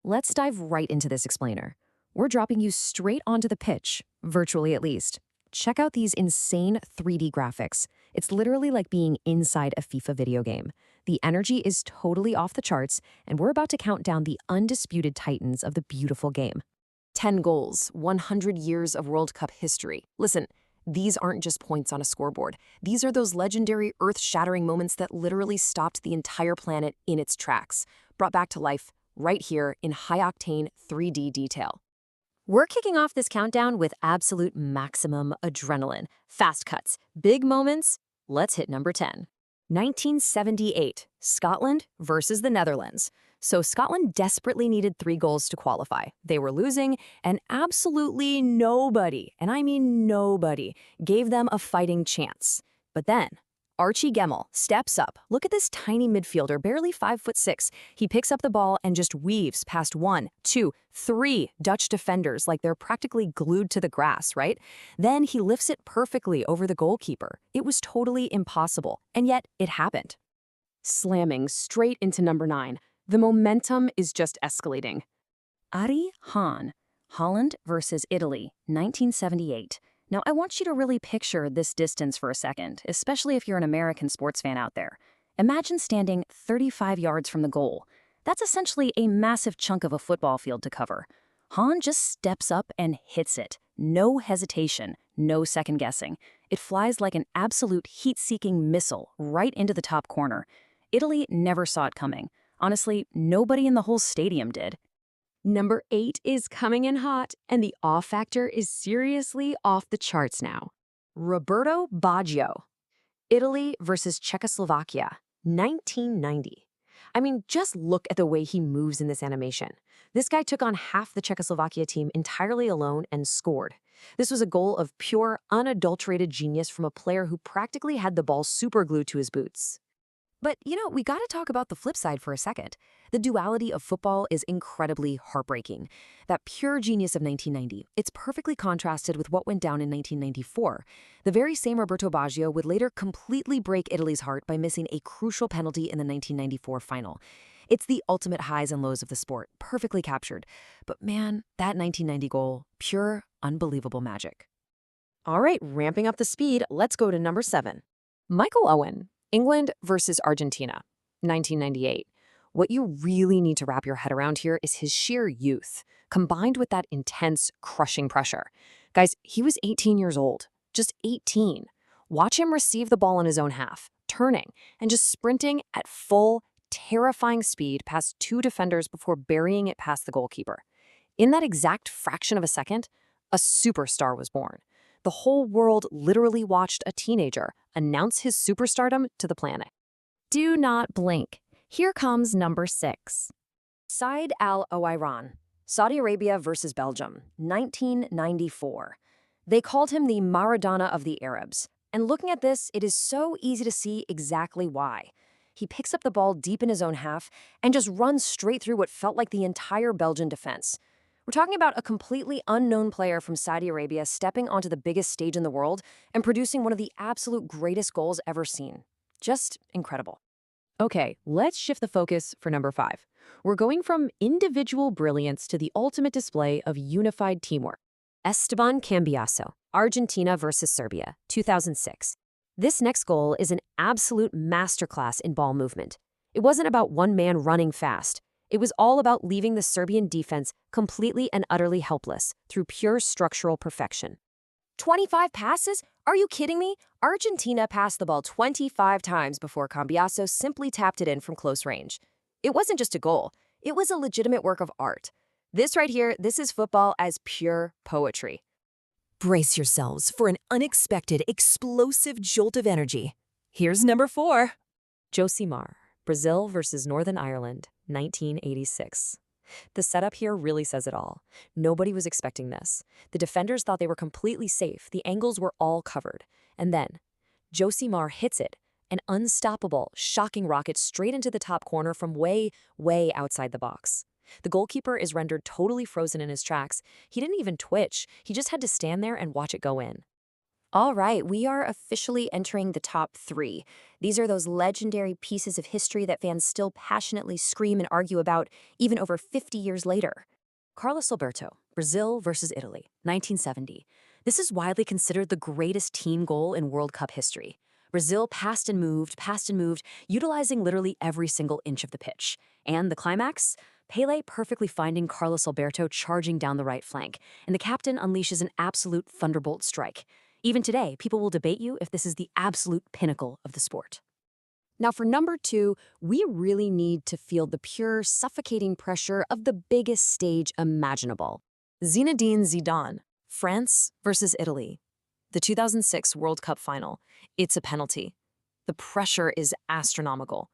Let's dive right into this explainer. We're dropping you straight onto the pitch, virtually at least. Check out these insane 3D graphics. It's literally like being inside a FIFA video game. The energy is totally off the charts, and we're about to count down the undisputed titans of the beautiful game. 10 goals, 100 years of World Cup history. Listen, these aren't just points on a scoreboard. These are those legendary, earth-shattering moments that literally stopped the entire planet in its tracks, brought back to life right here in high-octane 3D detail. We're kicking off this countdown with absolute maximum adrenaline. Fast cuts, big moments. Let's hit number 10. 1978, Scotland versus the Netherlands. So Scotland desperately needed 3 goals to qualify. They were losing, and absolutely nobody, and I mean nobody, gave them a fighting chance. But then, Archie Gemmill steps up. Look at this tiny midfielder, barely 5'6". He picks up the ball and just weaves past 1, 2, 3 Dutch defenders like they're practically glued to the grass, right? Then he lifts it perfectly over the goalkeeper. It was totally impossible, and yet it happened. Slamming straight into number 9. The momentum is just escalating. Arie Haan, Holland versus Italy, 1978. Now, I want you to really picture this distance for a second, especially if you're an American sports fan out there. Imagine standing 35 yards from the goal. That's essentially a massive chunk of a football field to cover. Haan just steps up and hits it. No hesitation, no second guessing. It flies like an absolute heat-seeking missile right into the top corner. Italy never saw it coming. Honestly, nobody in the whole stadium did. Number 8 is coming in hot, and the awe factor is seriously off the charts now. Roberto Baggio. Italy versus Czechoslovakia, 1990. I mean, just look at the way he moves in this animation. This guy took on half the Czechoslovakia team entirely alone and scored. This was a goal of pure, unadulterated genius from a player who practically had the ball superglued to his boots. But, we gotta talk about the flip side for a second. The duality of football is incredibly heartbreaking. That pure genius of 1990, it's perfectly contrasted with what went down in 1994. The very same Roberto Baggio would later completely break Italy's heart by missing a crucial penalty in the 1994 final. It's the ultimate highs and lows of the sport, perfectly captured. But man, that 1990 goal, pure, unbelievable magic. All right, ramping up the speed, let's go to number 7. Michael Owen. England versus Argentina, 1998. What you really need to wrap your head around here is his sheer youth, combined with that intense, crushing pressure. Guys, he was 18 years old, just 18. Watch him receive the ball in his own half, turning, and just sprinting at full, terrifying speed past 2 defenders before burying it past the goalkeeper. In that exact fraction of a second, a superstar was born. The whole world literally watched a teenager announce his superstardom to the planet. Do not blink. Here comes number 6. Said Al Owairan, Saudi Arabia versus Belgium, 1994. They called him the Maradona of the Arabs. And looking at this, it is so easy to see exactly why. He picks up the ball deep in his own half and just runs straight through what felt like the entire Belgian defense. We're talking about a completely unknown player from Saudi Arabia stepping onto the biggest stage in the world and producing one of the absolute greatest goals ever seen. Just incredible. Okay, let's shift the focus for number 5. We're going from individual brilliance to the ultimate display of unified teamwork. Esteban Cambiaso, Argentina versus Serbia, 2006. This next goal is an absolute masterclass in ball movement. It wasn't about one man running fast. It was all about leaving the Serbian defense completely and utterly helpless through pure structural perfection. 25 passes? Are you kidding me? Argentina passed the ball 25 times before Cambiaso simply tapped it in from close range. It wasn't just a goal. It was a legitimate work of art. This right here, this is football as pure poetry. Brace yourselves for an unexpected, explosive jolt of energy. Here's number 4. Josimar, Brazil versus Northern Ireland, 1986. The setup here really says it all. Nobody was expecting this. The defenders thought they were completely safe. The angles were all covered. And then, Josimar hits it, an unstoppable, shocking rocket straight into the top corner from way, way outside the box. The goalkeeper is rendered totally frozen in his tracks. He didn't even twitch. He just had to stand there and watch it go in. All right, we are officially entering the top three. These are those legendary pieces of history that fans still passionately scream and argue about, even over 50 years later. Carlos Alberto, Brazil versus Italy, 1970. This is widely considered the greatest team goal in World Cup history. Brazil passed and moved, utilizing literally every single inch of the pitch. And the climax? Pele perfectly finding Carlos Alberto charging down the right flank, and the captain unleashes an absolute thunderbolt strike. Even today, people will debate you if this is the absolute pinnacle of the sport. Now, for number two, we really need to feel the pure, suffocating pressure of the biggest stage imaginable. Zinedine Zidane, France versus Italy. The 2006 World Cup final. It's a penalty. The pressure is astronomical.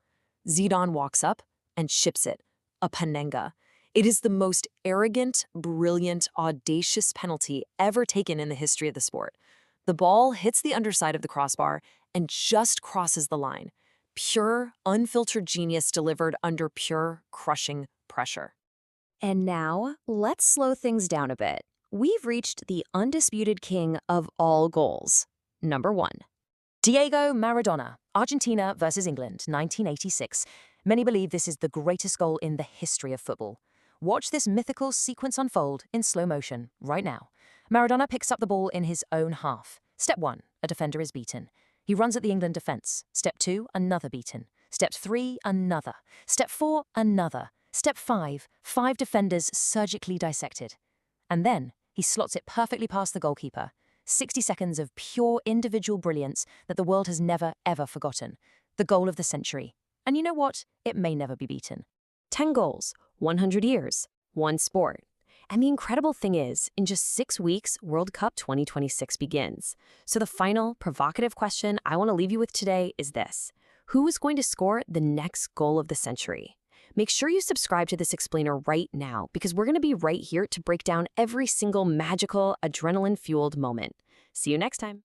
Zidane walks up and chips it. A panenga. It is the most arrogant, brilliant, audacious penalty ever taken in the history of the sport. The ball hits the underside of the crossbar and just crosses the line. Pure, unfiltered genius delivered under pure, crushing pressure. And now, let's slow things down a bit. We've reached the undisputed king of all goals. Number one. Diego Maradona, Argentina versus England, 1986. Many believe this is the greatest goal in the history of football. Watch this mythical sequence unfold in slow motion right now. Maradona picks up the ball in his own half. Step 1, a defender is beaten. He runs at the England defence. Step 2, another beaten. Step 3, another. Step 4, another. Step 5, 5 defenders surgically dissected. And then he slots it perfectly past the goalkeeper. 60 seconds of pure individual brilliance that the world has never, ever forgotten. The goal of the century. And you know what? It may never be beaten. 10 goals, 100 years, one sport. And the incredible thing is, in just 6 weeks, World Cup 2026 begins. So the final, provocative question I want to leave you with today is this. Who is going to score the next goal of the century? Make sure you subscribe to this explainer right now, because we're going to be right here to break down every single magical, adrenaline-fueled moment. See you next time.